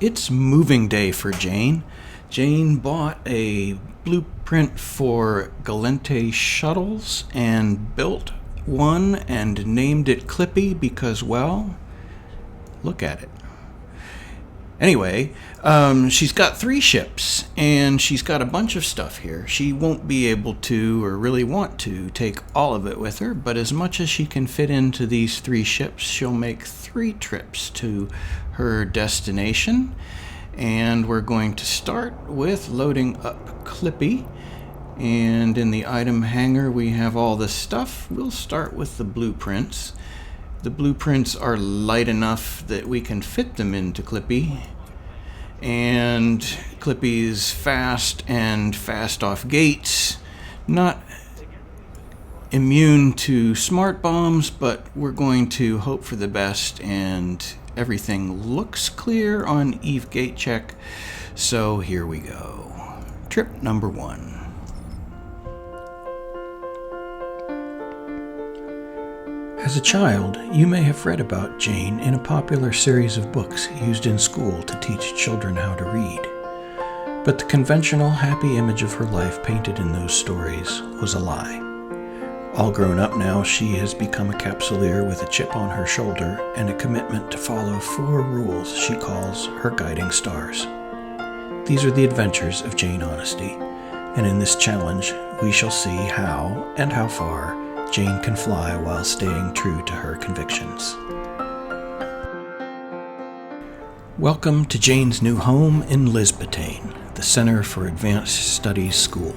It's moving day for Jane. Jane bought a blueprint for Galente shuttles and built one and named it Clippy because, well, look at it. Anyway, she's got 3 ships, and she's got a bunch of stuff here. She won't be able to, or really want to, take all of it with her, but as much as she can fit into these 3 ships, she'll make 3 trips to her destination. And we're going to start with loading up Clippy. And in the item hanger, we have all this stuff. We'll start with the blueprints. The blueprints are light enough that we can fit them into Clippy. And Clippy's fast and fast off gates. Not immune to smart bombs, but we're going to hope for the best, and everything looks clear on Eve gate check. So here we go. Trip number 1. As a child, you may have read about Jane in a popular series of books used in school to teach children how to read. But the conventional happy image of her life painted in those stories was a lie. All grown up now, she has become a capsuleer with a chip on her shoulder and a commitment to follow 4 rules she calls her guiding stars. These are the adventures of Jane Honesty, and in this challenge, we shall see how and how far Jane can fly while staying true to her convictions. Welcome to Jane's new home in Lisbaetanne, the Center for Advanced Studies School.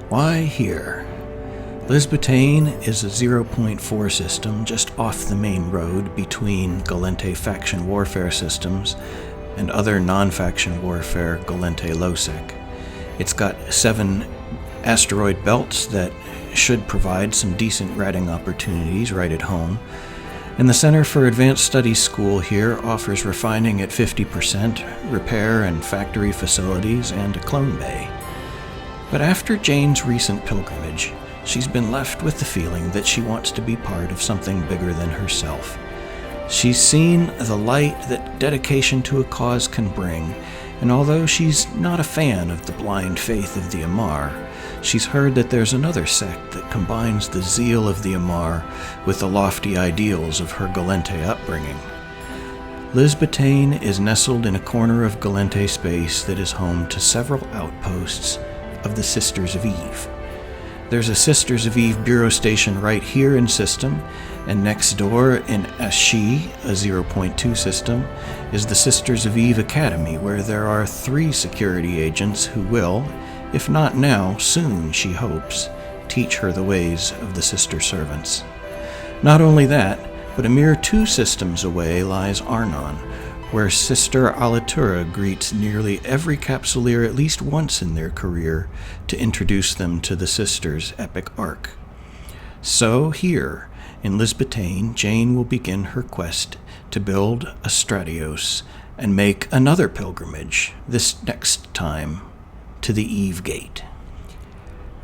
Why here? Lisbaetanne is a 0.4 system just off the main road between Galente faction warfare systems and other non-faction warfare Galente Losec. It's got 7 asteroid belts that should provide some decent ratting opportunities right at home. And the Center for Advanced Studies School here offers refining at 50%, repair and factory facilities, and a clone bay. But after Jane's recent pilgrimage, she's been left with the feeling that she wants to be part of something bigger than herself. She's seen the light that dedication to a cause can bring, and although she's not a fan of the blind faith of the Amar, she's heard that there's another sect that combines the zeal of the Amar with the lofty ideals of her Galente upbringing. Lisbaetanne is nestled in a corner of Galente space that is home to several outposts of the Sisters of Eve. There's a Sisters of Eve bureau station right here in system, and next door in Ashi, a 0.2 system, is the Sisters of Eve Academy, where there are 3 security agents who will, if not now, soon, she hopes, teach her the ways of the sister servants. Not only that, but a mere 2 systems away lies Arnon, where Sister Alatura greets nearly every capsuleer at least once in their career to introduce them to the sisters' epic arc. So here, in Lisbaetanne, Jane will begin her quest to build a Stratios and make another pilgrimage, this next time to the Eve Gate.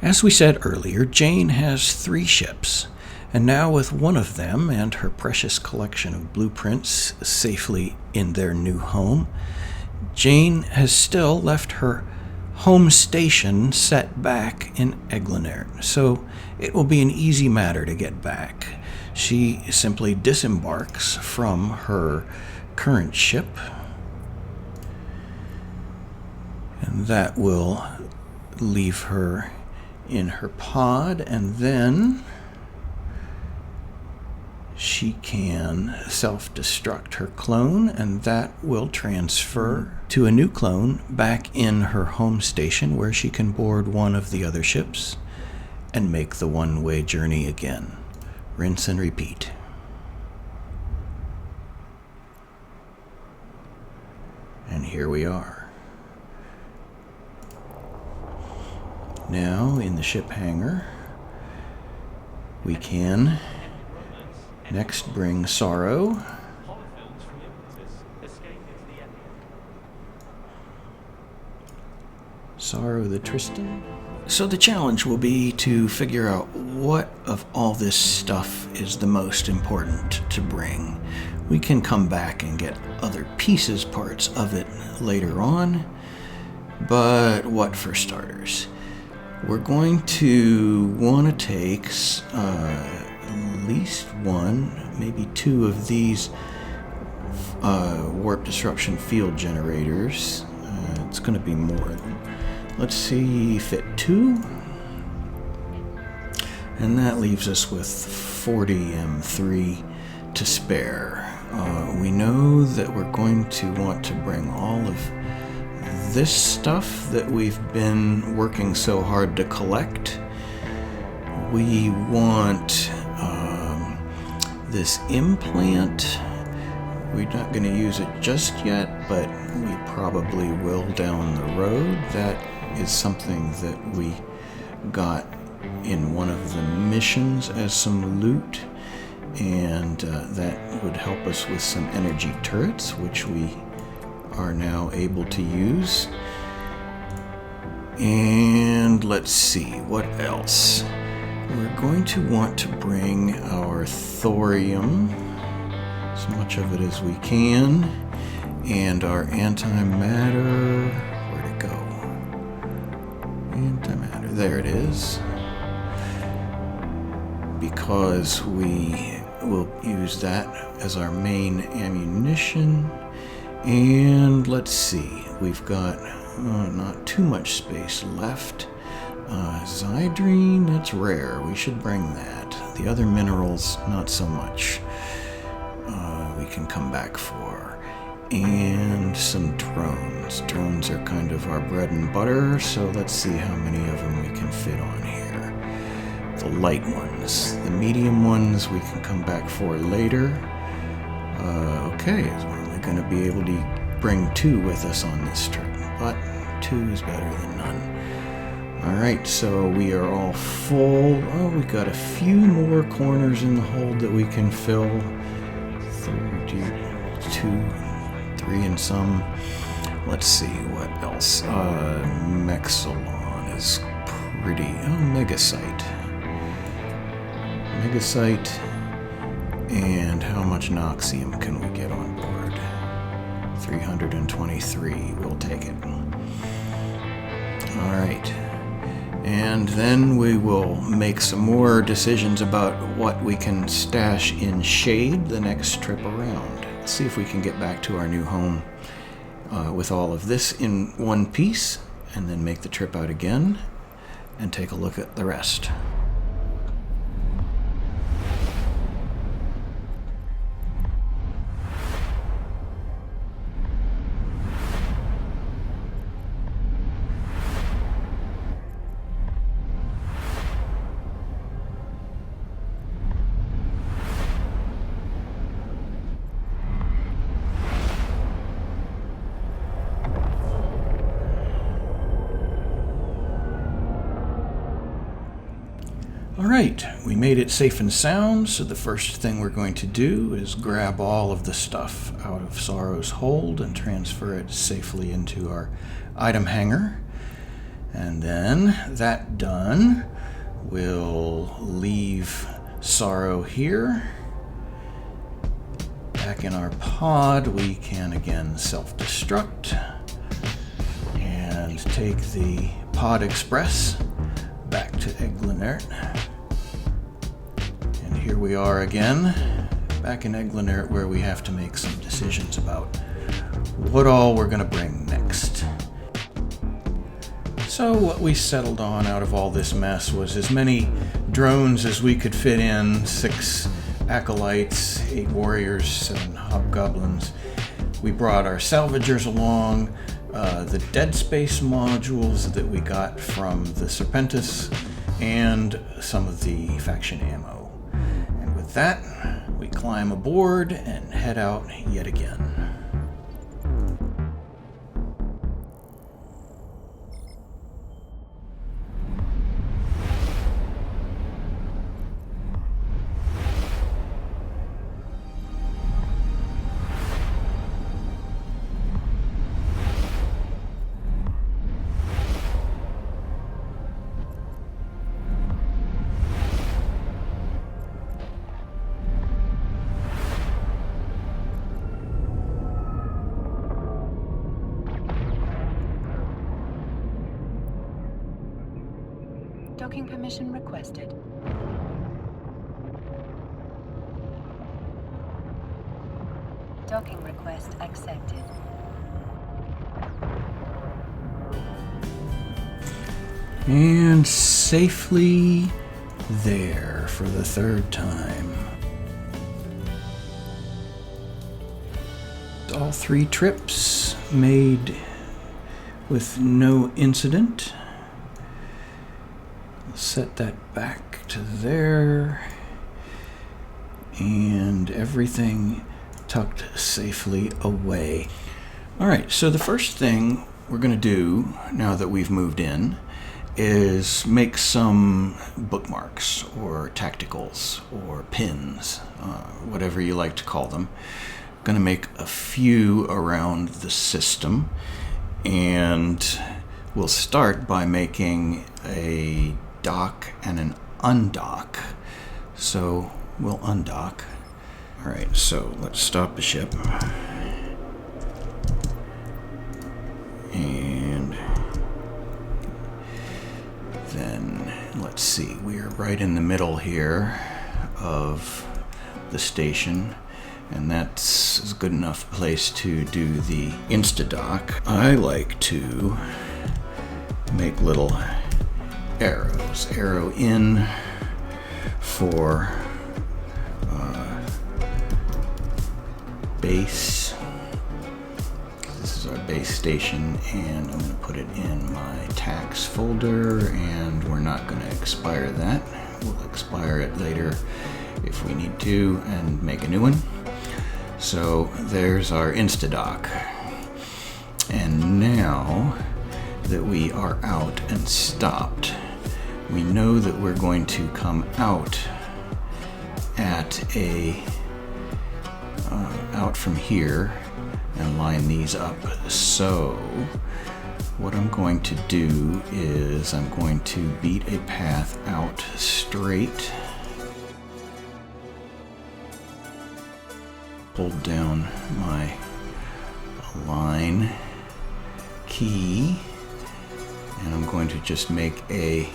As we said earlier, Jane has 3 ships, and now with one of them and her precious collection of blueprints safely in their new home, Jane has still left her home station set back in Eglinert, so it will be an easy matter to get back. She simply disembarks from her current ship, and that will leave her in her pod, and then she can self-destruct her clone, and that will transfer to a new clone back in her home station, where she can board one of the other ships and make the one-way journey again. Rinse and repeat. And here we are. Now, in the ship hangar, we can next bring Sorrow. Sorrow the Tristan. So the challenge will be to figure out what of all this stuff is the most important to bring. We can come back and get other parts of it later on. But what for starters? We're going to want to take at least one, maybe two of these warp disruption field generators. It's going to be more. Let's see, fit 2. And that leaves us with 40 M3 to spare. We know that we're going to want to bring all of this stuff that we've been working so hard to collect. We want this implant. We're not going to use it just yet, but we probably will down the road. That is something that we got in one of the missions as some loot, and that would help us with some energy turrets, which we are now able to use. And let's see, what else? We're going to want to bring our thorium, as much of it as we can, and our antimatter. Where'd it go? Antimatter, there it is. Because we will use that as our main ammunition. And let's see, we've got not too much space left. Zydrine, that's rare. We should bring that. The other minerals, not so much. We can come back for. And some drones. Drones are kind of our bread and butter, so let's see how many of them we can fit on here. The light ones. The medium ones we can come back for later. Okay, so we're only going to be able to bring 2 with us on this trip, but 2 is better than none. Alright, so we are all full. Oh, we've got a few more corners in the hold that we can fill. 32, 3 and some. Let's see, what else? Mexilon is pretty... Oh, Megasite. Megasite. And how much Noxium can we get on board? 323. We'll take it. Alright. And then we will make some more decisions about what we can stash in shade the next trip around. Let's see if we can get back to our new home with all of this in one piece, and then make the trip out again and take a look at the rest. Alright, we made it safe and sound, so the first thing we're going to do is grab all of the stuff out of Sorrow's hold and transfer it safely into our item hanger. And then, that done, we'll leave Sorrow here. Back in our pod, we can again self-destruct and take the Pod Express back to Eglinert. And here we are again, back in Eglinert, where we have to make some decisions about what all we're going to bring next. So what we settled on out of all this mess was as many drones as we could fit in, 6 acolytes, 8 warriors, 7 hobgoblins. We brought our salvagers along, the Dead Space modules that we got from the Serpentis, and some of the faction ammo. And with that, we climb aboard and head out yet again. Docking permission requested. Docking request accepted. And safely there for the third time. All 3 trips made with no incident. Set that back to there. And everything tucked safely away. Alright, so the first thing we're going to do now that we've moved in is make some bookmarks or tacticals or pins, whatever you like to call them. I'm going to make a few around the system, and we'll start by making a dock and an undock. So we'll undock. Alright, so let's stop the ship. And then, let's see, we are right in the middle here of the station, and that's a good enough place to do the Instadock. I like to make little arrows. Arrow in for base. This is our base station, and I'm going to put it in my tax folder, and we're not going to expire that. We'll expire it later if we need to and make a new one. So there's our Instadock. And now that we are out and stopped, we know that we're going to come out at a out from here and line these up. So what I'm going to do is I'm going to beat a path out straight, hold down my align key, and I'm going to just make a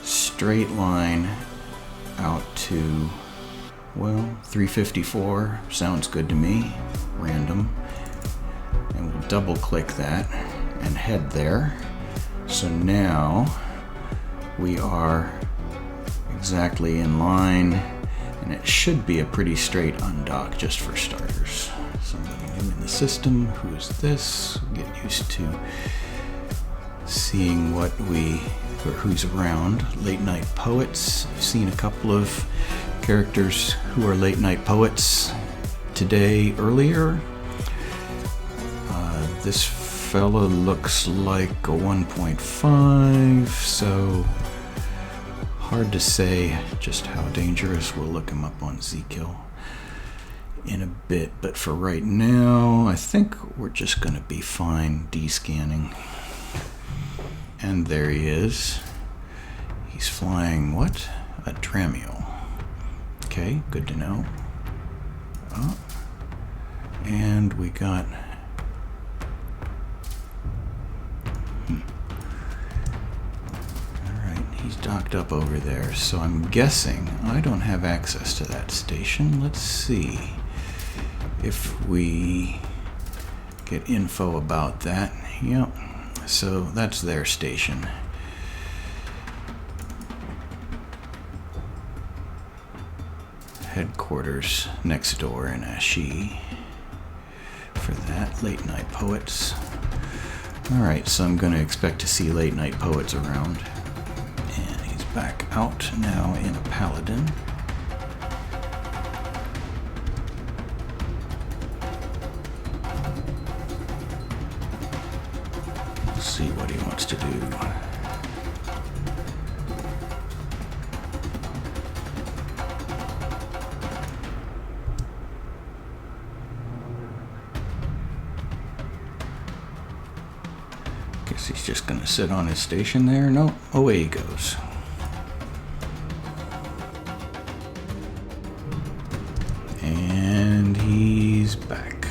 straight line out to, well, 354 sounds good to me, random, and we'll double click that and head there. So now we are exactly in line, and it should be a pretty straight undock just for starters. Somebody new in the system, who is this? Get used to seeing what or who's around. Late night poets. I've seen a couple of characters who are late night poets today earlier. This fella looks like a 1.5, so hard to say just how dangerous. We'll look him up on Zkill in a bit, but for right now I think we're just going to be fine descanning. And there he is. He's flying what? A Dramiel. Okay, good to know. Oh. And we got Alright, he's docked up over there, so I'm guessing I don't have access to that station. Let's see if we get info about that. Yep. So that's their station. Headquarters next door in Ashi for that. Late night poets. Alright, so I'm going to expect to see late night poets around. And he's back out now in a paladin. See what he wants to do. Guess he's just gonna sit on his station there. No, away he goes. And he's back.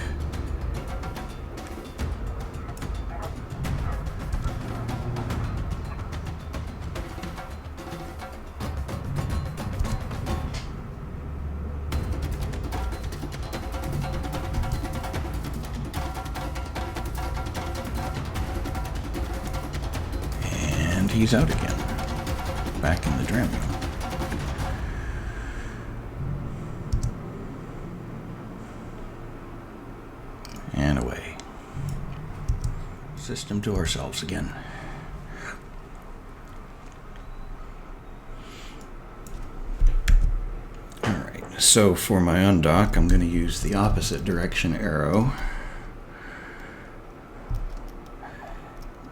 And he's out again. Back in the dram room. And away. System to ourselves again. Alright, so for my undock, I'm going to use the opposite direction arrow.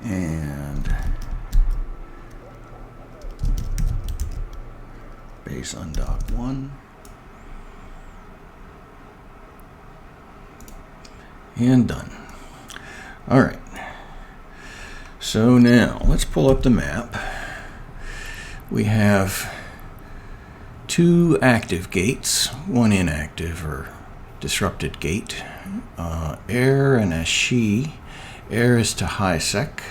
And base undock 1. And done. Alright. So now, let's pull up the map. We have 2 active gates, 1 inactive or disrupted gate. Air and a she. Air is to high sec,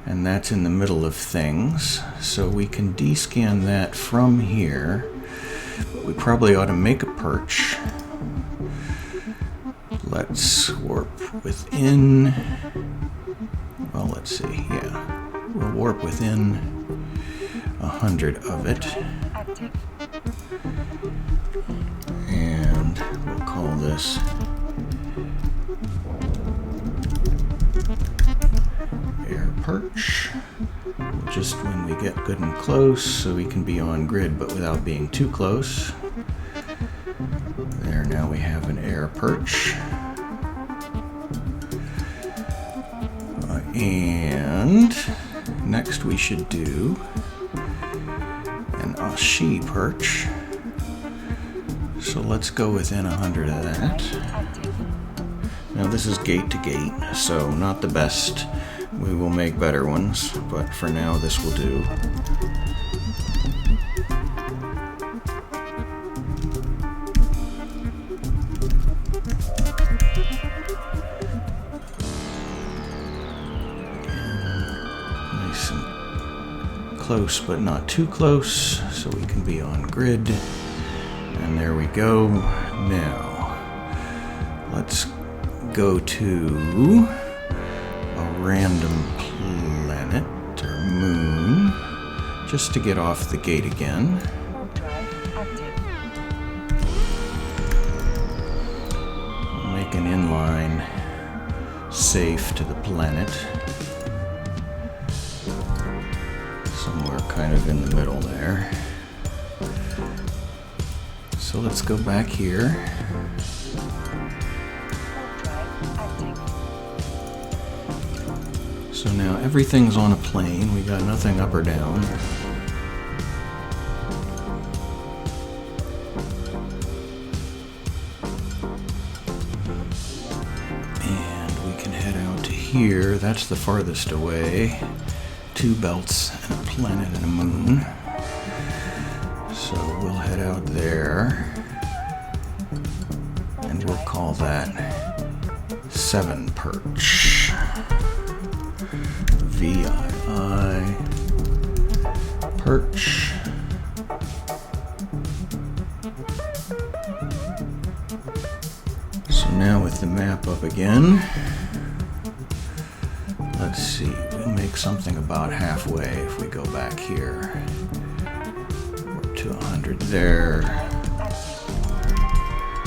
and that's in the middle of things. So we can descan that from here. But we probably ought to make a perch. Let's warp within, well, let's see, yeah. We'll warp within 100 of it. Active. And we'll call this air perch. Just when we get good and close, so we can be on grid but without being too close. There, now we have an air perch. And next we should do an she perch. So let's go within 100 of that. Now this is gate to gate, so not the best. We will make better ones, but for now this will do. Nice and close, but not too close, so we can be on grid. And there we go. Now, let's go to a random planet or moon just to get off the gate again. We'll make an inline safe to the planet. Somewhere kind of in the middle there. So let's go back here. So now everything's on a plane. We got nothing up or down. And we can head out to here. That's the farthest away. 2 belts and a planet and a moon. So we'll head out there, and we'll call that 7 perch. VII perch. So now with the map up again, let's see, we'll make something about halfway if we go back here. To 100 there.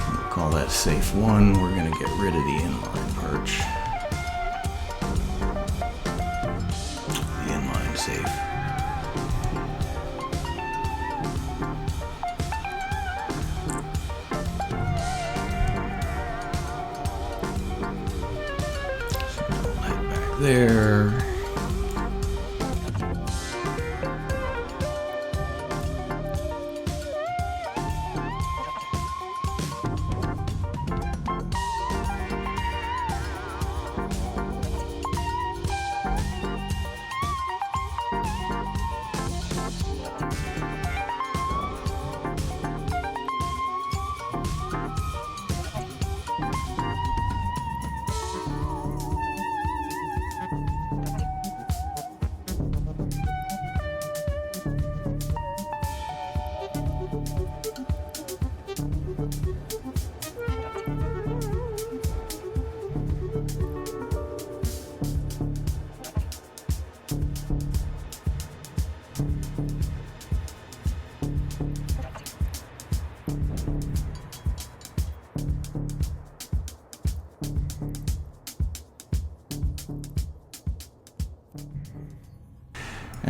We'll call that safe 1. We're going to get rid of the inline perch. The inline safe. So we'll head back there.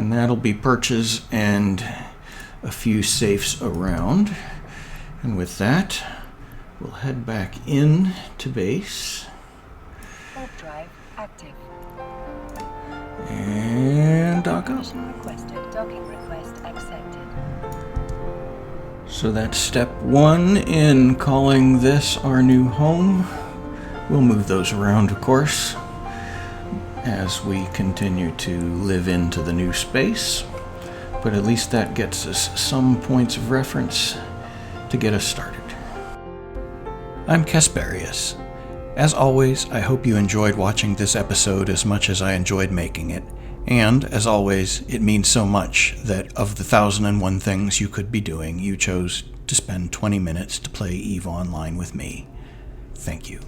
And that'll be perches and a few safes around. And with that, we'll head back in to base. Warp drive active. And dock up. Permission requested. Docking request accepted. So that's step one in calling this our new home. We'll move those around, of course, as we continue to live into the new space. But at least that gets us some points of reference to get us started. I'm Casparius. As always, I hope you enjoyed watching this episode as much as I enjoyed making it. And, as always, it means so much that of the 1001 things you could be doing, you chose to spend 20 minutes to play Eve Online with me. Thank you.